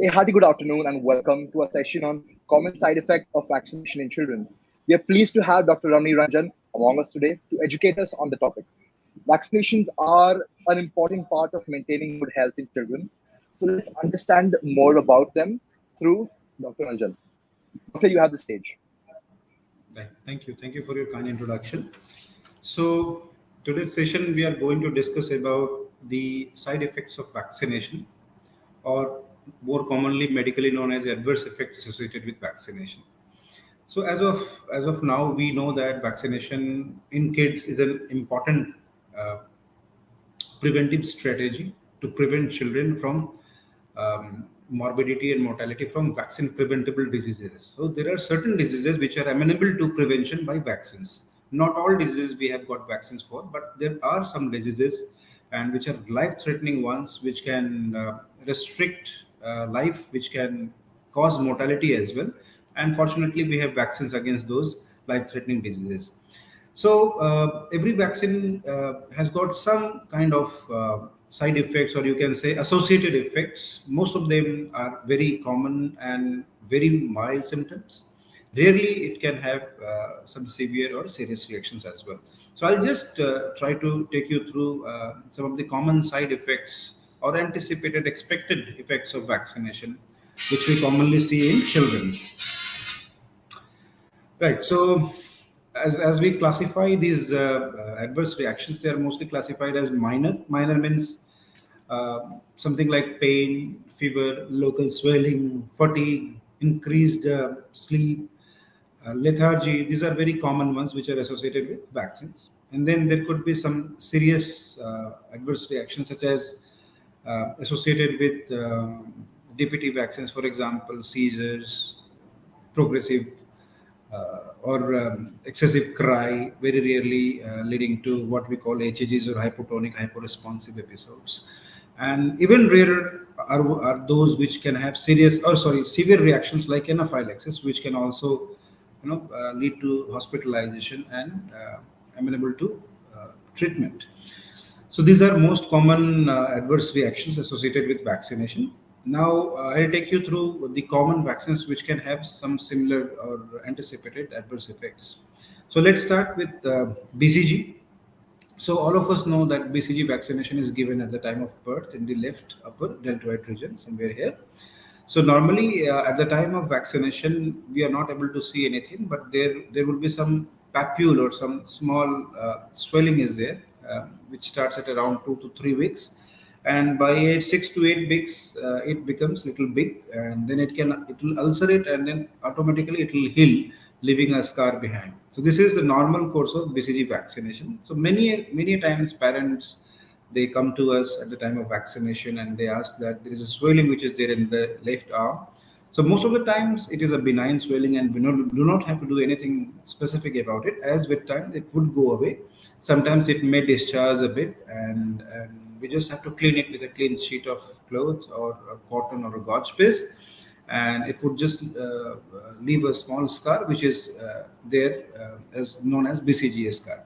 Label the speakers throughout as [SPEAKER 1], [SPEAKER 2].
[SPEAKER 1] A hearty good afternoon and welcome to a session on common side effect of vaccination in children. We are pleased to have Dr. Ramani Ranjan among us today to educate us on the topic. Vaccinations are an important part of maintaining good health in children. So let's understand more about them through Dr. Ranjan. Doctor, you have the stage.
[SPEAKER 2] Right. Thank you. Thank you for your kind introduction. So today's session, we are going to discuss about the side effects of vaccination, or more commonly medically known as adverse effects associated with vaccination. So as of now, we know that vaccination in kids is an important uh, preventive strategy to prevent children from morbidity and mortality from vaccine preventable diseases. So there are certain diseases which are amenable to prevention by vaccines. Not all diseases we have got vaccines for, but there are some diseases and which are life-threatening ones, which can restrict life, which can cause mortality as well. And fortunately, we have vaccines against those life-threatening diseases. So every vaccine has got some kind of side effects, or you can say associated effects. Most of them are very common and very mild symptoms. Rarely it can have some severe or serious reactions as well. So I'll just try to take you through some of the common side effects or anticipated expected effects of vaccination, which we commonly see in children's. Right. So, as we classify these adverse reactions, they are mostly classified as minor. Minor means something like pain, fever, local swelling, fatigue, increased sleep, lethargy. These are very common ones which are associated with vaccines. And then there could be some serious adverse reactions, such as associated with Dpt vaccines, for example, seizures, progressive or excessive cry, very rarely leading to what we call HAGs or hypotonic hyporesponsive episodes. And even rarer are those which can have severe reactions like anaphylaxis, which can also lead to hospitalization and amenable to treatment. So these are most common adverse reactions associated with vaccination. Now I'll take you through the common vaccines which can have some similar or anticipated adverse effects. So let's start with BCG. So all of us know that BCG vaccination is given at the time of birth in the left upper deltoid region, somewhere here. So normally at the time of vaccination, we are not able to see anything, but there will be some papule or some small swelling is there, which starts at around 2 to 3 weeks, and by age 6 to 8 weeks, it becomes little big, and then it will ulcerate, and then automatically it will heal, leaving a scar behind. So this is the normal course of BCG vaccination. So many times parents, they come to us at the time of vaccination and they ask that there is a swelling which is there in the left arm. So most of the times it is a benign swelling and we do not have to do anything specific about it, as with time it would go away. Sometimes it may discharge a bit, and we just have to clean it with a clean sheet of clothes or a cotton or a gauze paste, and it would just leave a small scar which is there, as known as BCG scar.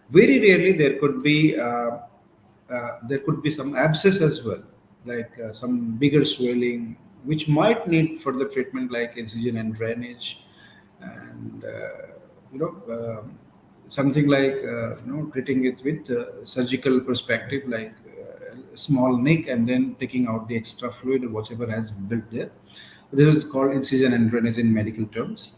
[SPEAKER 2] Very rarely there could be some abscess as well, like some bigger swelling, which might need further treatment like incision and drainage, and something like treating it with surgical perspective, like small nick and then taking out the extra fluid or whatever has built there. This is called incision and drainage in medical terms.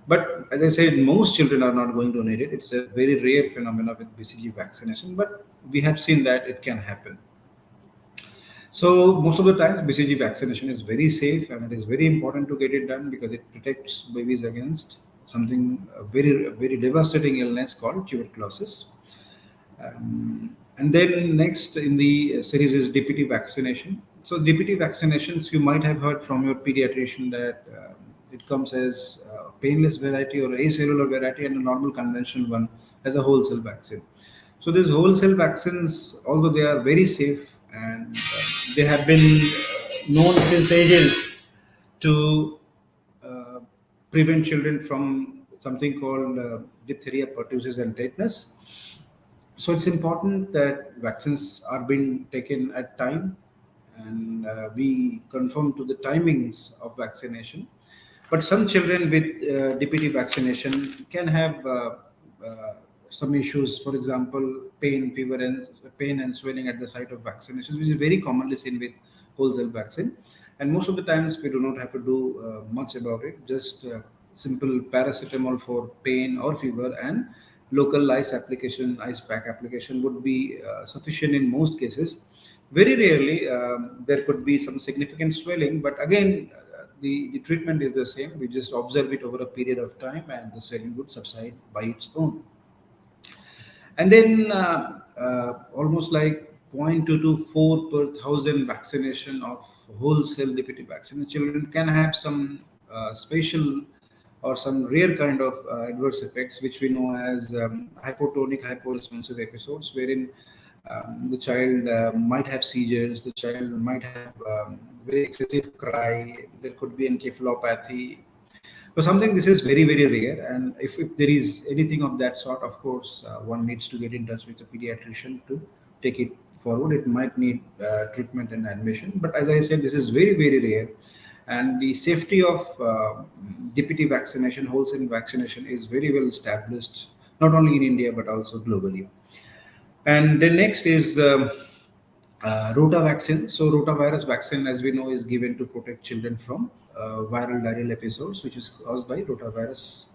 [SPEAKER 2] But as I said, most children are not going to need it. It's a very rare phenomenon with BCG vaccination, but we have seen that it can happen. So most of the time, BCG vaccination is very safe, and it is very important to get it done because it protects babies against something very devastating illness called tuberculosis. And then next in the series is Dpt vaccination. So Dpt vaccinations, you might have heard from your pediatrician that it comes as a painless variety or acellular variety, and a normal conventional one as a whole cell vaccine. So these whole cell vaccines, although they are very safe and they have been known since ages to prevent children from something called diphtheria, pertussis, and tetanus. So it's important that vaccines are being taken at time and we conform to the timings of vaccination. But some children with Dpt vaccination can have some issues. For example, pain, fever, and pain and swelling at the site of vaccination, which is very commonly seen with whole cell vaccine. And most of the times, we do not have to do much about it. Just simple paracetamol for pain or fever and local ice application, ice pack application would be sufficient in most cases. Very rarely, there could be some significant swelling, but again, the treatment is the same. We just observe it over a period of time and the swelling would subside by its own. And then almost like 0.2 to 4 per thousand vaccination of whole cell Dpt vaccine. The children can have some special or some rare kind of adverse effects, which we know as hypotonic hyporesponsive episodes, wherein the child might have seizures, the child might have very excessive cry, there could be encephalopathy. So something this is very, very rare. And if there is anything of that sort, of course, one needs to get in touch with a pediatrician to take it forward. It might need treatment and admission. But as I said, this is very, very rare. And the safety of Dpt vaccination, wholesale vaccination is very well established, not only in India, but also globally. And the next is Rotor vaccine. So rotavirus vaccine, as we know, is given to protect children from viral diarrheal episodes, which is caused by rotavirus.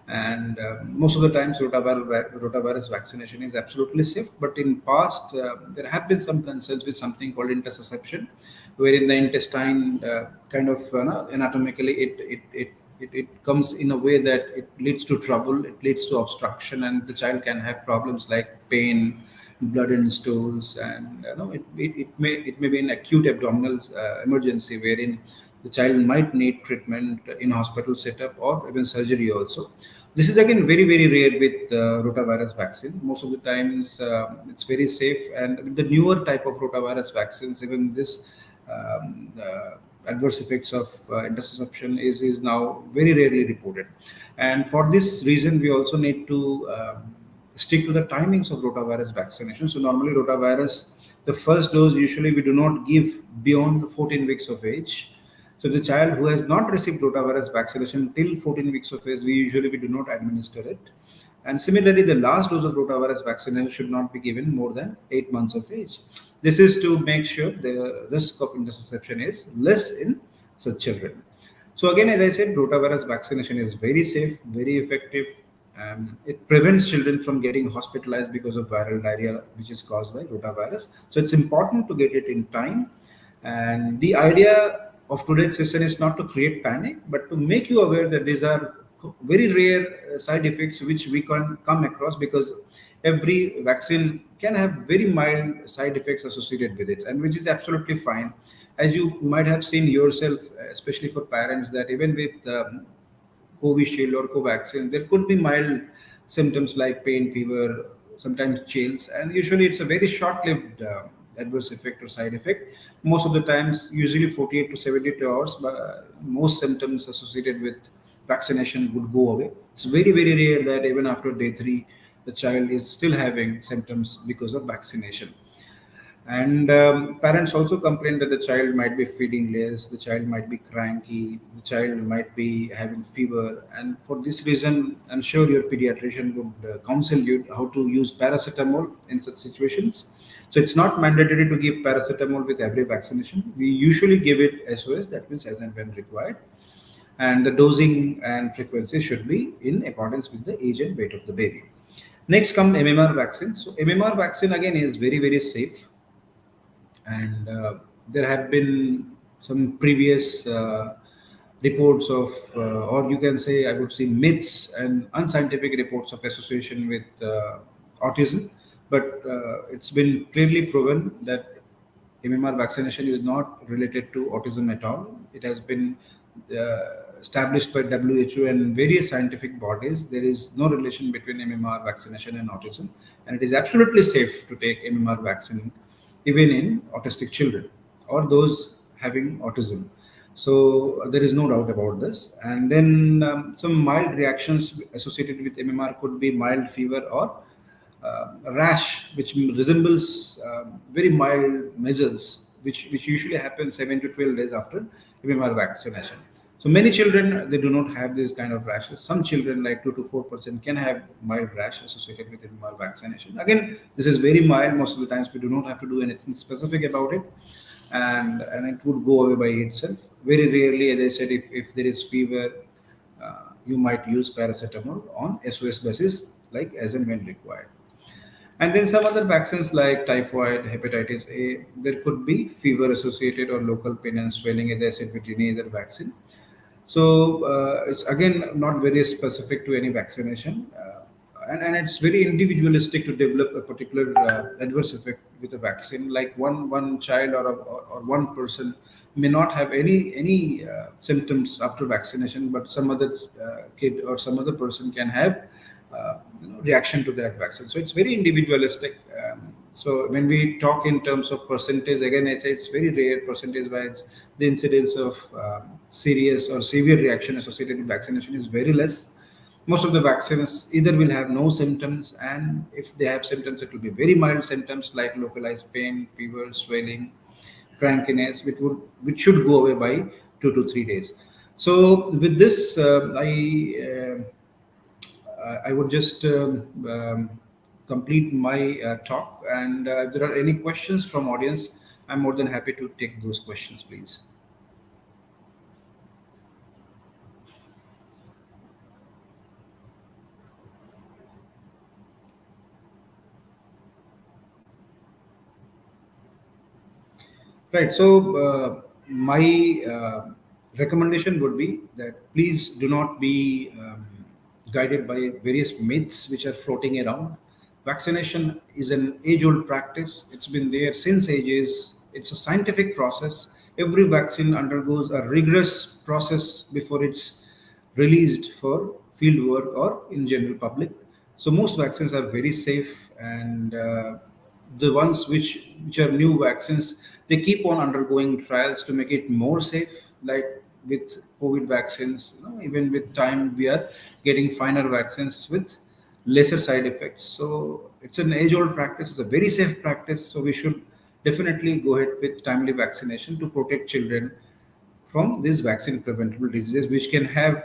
[SPEAKER 2] And most of the times, rotavirus vaccination is absolutely safe. But in past, there have been some concerns with something called intussusception, wherein the intestine kind of anatomically it comes in a way that it leads to trouble, it leads to obstruction, and the child can have problems like pain, blood in stools, and it may be an acute abdominal emergency wherein the child might need treatment in hospital setup or even surgery also. This is again very, very rare with rotavirus vaccine. Most of the times it's very safe, and with the newer type of rotavirus vaccines, even this adverse effects of intussusception is now very rarely reported. And for this reason, we also need to stick to the timings of rotavirus vaccination. So normally rotavirus, the first dose usually we do not give beyond 14 weeks of age. So the child who has not received rotavirus vaccination till 14 weeks of age, we do not administer it. And similarly, the last dose of rotavirus vaccination should not be given more than 8 months of age. This is to make sure the risk of intussusception is less in such children. So again, as I said, rotavirus vaccination is very safe, very effective. It prevents children from getting hospitalized because of viral diarrhea, which is caused by rotavirus. So it's important to get it in time. And the idea of today's session is not to create panic, but to make you aware that these are very rare side effects which we can come across, because every vaccine can have very mild side effects associated with it, and which is absolutely fine. As you might have seen yourself, especially for parents, that even with Covishield or Covaxin, there could be mild symptoms like pain, fever, sometimes chills, and usually it's a very short-lived adverse effect or side effect. Most of the times, usually 48 to 72 hours, but most symptoms associated with vaccination would go away. It's very, very rare that even after day 3, the child is still having symptoms because of vaccination. And parents also complain that the child might be feeding less, the child might be cranky, the child might be having fever. And for this reason, I'm sure your pediatrician would counsel you how to use paracetamol in such situations. So it's not mandatory to give paracetamol with every vaccination. We usually give it SOS, that means as and when required. And the dosing and frequency should be in accordance with the age and weight of the baby. Next comes MMR vaccine. So MMR vaccine again is very, very safe. And there have been some previous reports of, or you can say, I would say, myths and unscientific reports of association with autism. But it's been clearly proven that MMR vaccination is not related to autism at all. It has been established by WHO and various scientific bodies. There is no relation between MMR vaccination and autism. And it is absolutely safe to take MMR vaccine even in autistic children or those having autism. So there is no doubt about this. And then some mild reactions associated with MMR could be mild fever or rash, which resembles very mild measles, which usually happens 7 to 12 days after MMR vaccination. So many children, they do not have this kind of rashes. Some children, like 2 to 4%, can have mild rash associated with MMR vaccination. Again, this is very mild. Most of the times we do not have to do anything specific about it, and it would go away by itself. Very rarely, as I said, if there is fever, you might use paracetamol on SOS basis, like as and when required. And then some other vaccines like typhoid, hepatitis A, there could be fever associated or local pain and swelling, as I said, with any other vaccine. So it's again not very specific to any vaccination, and it's very individualistic to develop a particular adverse effect with a vaccine. Like one child or one person may not have any symptoms after vaccination, but some other kid or some other person can have reaction to that vaccine. So it's very individualistic. So when we talk in terms of percentage, again I say it's very rare percentage wise. The incidence of serious or severe reaction associated with vaccination is very less. Most of the vaccines either will have no symptoms, and if they have symptoms, it will be very mild symptoms like localized pain, fever, swelling, crankiness, which should go away by 2 to 3 days. So with this, I would just complete my talk, and if there are any questions from audience, I'm more than happy to take those questions, please. Right. So my recommendation would be that please do not be guided by various myths which are floating around. Vaccination is an age-old practice. It's been there since ages. It's a scientific process. Every vaccine undergoes a rigorous process before it's released for field work or in general public. So most vaccines are very safe, and the ones which are new vaccines, they keep on undergoing trials to make it more safe. Like with COVID vaccines, even with time we are getting finer vaccines with lesser side effects. So it's an age-old practice. It's a very safe practice. So we should definitely go ahead with timely vaccination to protect children from these vaccine preventable diseases, which can have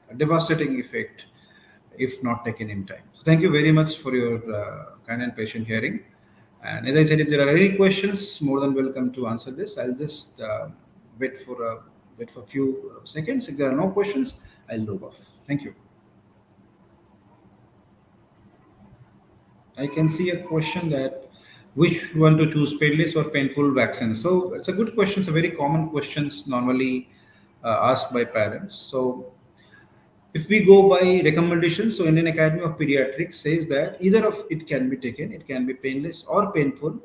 [SPEAKER 2] a devastating effect if not taken in time. So thank you very much for your kind and patient hearing. And as I said, if there are any questions, more than welcome to answer this. I'll just wait for a few seconds. If there are no questions, I'll log off. Thank you. I can see a question that which one to choose, painless or painful vaccine. So it's a good question. It's a very common questions normally asked by parents. So if we go by recommendations, so Indian Academy of Pediatrics says that either of it can be taken. It can be painless or painful.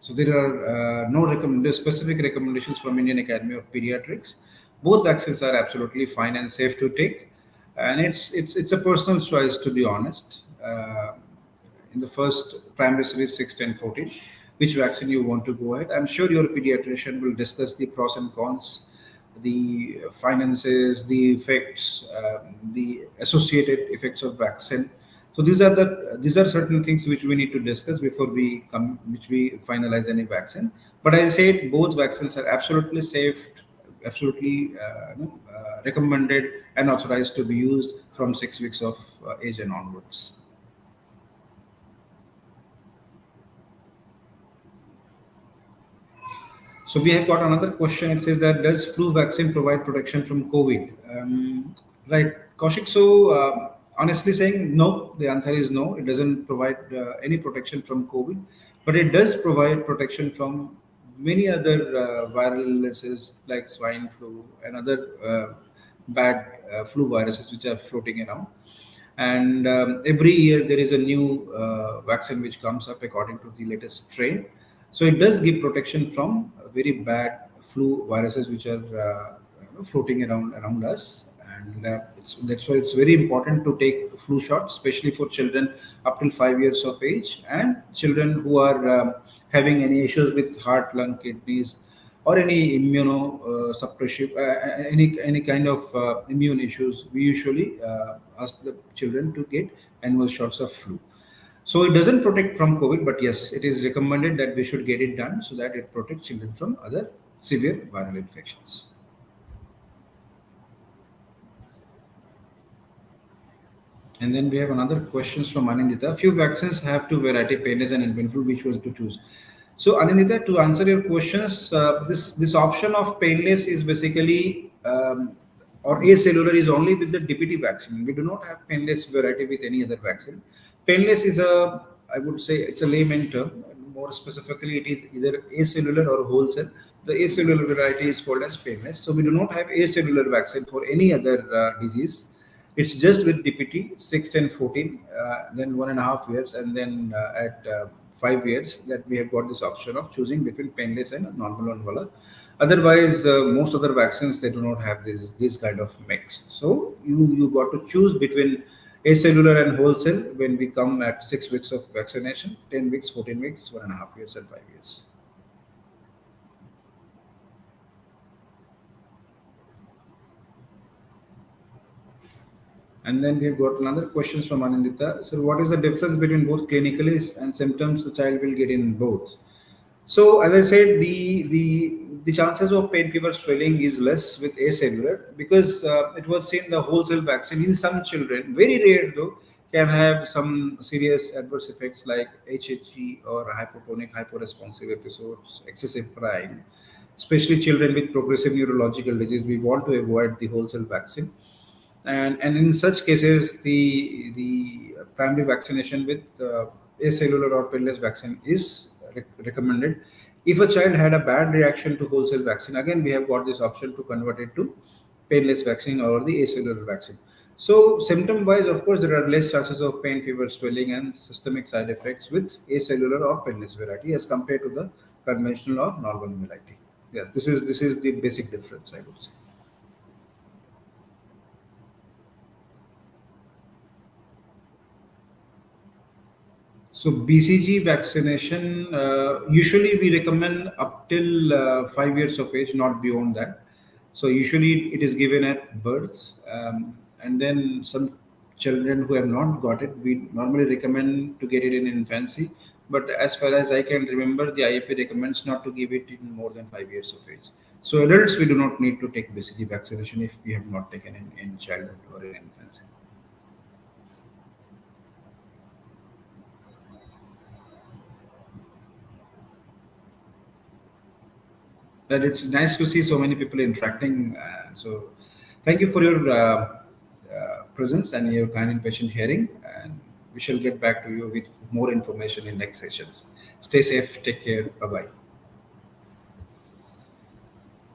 [SPEAKER 2] So there are no specific recommendations from Indian Academy of Pediatrics. Both vaccines are absolutely fine and safe to take, and it's a personal choice, to be honest. In the first primary series 6, 10, 14, which vaccine you want to go ahead. I'm sure your pediatrician will discuss the pros and cons, the finances, the effects, the associated effects of vaccine. So these are certain things which we need to discuss before we finalize any vaccine. But as I said, both vaccines are absolutely safe, absolutely recommended and authorized to be used from 6 weeks of age and onwards. So we have got another question. It says that does flu vaccine provide protection from COVID? Right, Kaushik. So honestly saying no, the answer is no. It doesn't provide any protection from COVID, but it does provide protection from many other viral illnesses like swine flu and other bad flu viruses which are floating around. And every year there is a new vaccine which comes up according to the latest strain. So it does give protection from very bad flu viruses which are floating around us, and that's why it's very important to take flu shots, especially for children up till 5 years of age and children who are having any issues with heart, lung, kidneys, or any immunosuppressive, any kind of immune issues. We usually ask the children to get annual shots of flu. So it doesn't protect from COVID, but yes, it is recommended that we should get it done so that it protects children from other severe viral infections. And then we have another questions from Anindita. Few vaccines have two variety, painless and infantile. Which was to choose? So Anindita, to answer your questions, this option of painless is basically or acellular is only with the Dpt vaccine. We do not have painless variety with any other vaccine. Painless is I would say it's a layman term. More specifically, it is either acellular or whole cell. The acellular variety is called as painless. So we do not have acellular vaccine for any other disease. It's just with DPT 6, 10, 14, then 1.5 years, and then at 5 years that we have got this option of choosing between painless and normal envelope. Otherwise, most other vaccines they do not have this kind of mix. So you got to choose between acellular and whole cell when we come at 6 weeks of vaccination, 10 weeks, 14 weeks, 1.5 years, and 5 years. And then we've got another questions from Anindita. So what is the difference between both clinically and symptoms the child will get in both? So as I said, the chances of pain fever swelling is less with acellular because it was seen the whole cell vaccine in some children, very rare though, can have some serious adverse effects like HHE or hypotonic hyporesponsive episodes, excessive crying, especially children with progressive neurological disease. We want to avoid the whole cell vaccine, and in such cases the primary vaccination with acellular or painless vaccine is recommended. If a child had a bad reaction to whole cell vaccine, again we have got this option to convert it to painless vaccine or the acellular vaccine. So symptom wise, of course, there are less chances of pain, fever, swelling, and systemic side effects with acellular or painless variety as compared to the conventional or normal variety. Yes, this is the basic difference, I would say. So BCG vaccination, usually we recommend up till 5 years of age, not beyond that. So usually it is given at birth, and then some children who have not got it, we normally recommend to get it in infancy. But as far as I can remember, the IAP recommends not to give it in more than 5 years of age. So adults, we do not need to take BCG vaccination if we have not taken in childhood or in infancy. That it's nice to see so many people interacting. So, thank you for your presence and your kind and patient hearing. And we shall get back to you with more information in next sessions. Stay safe. Take care. Bye bye.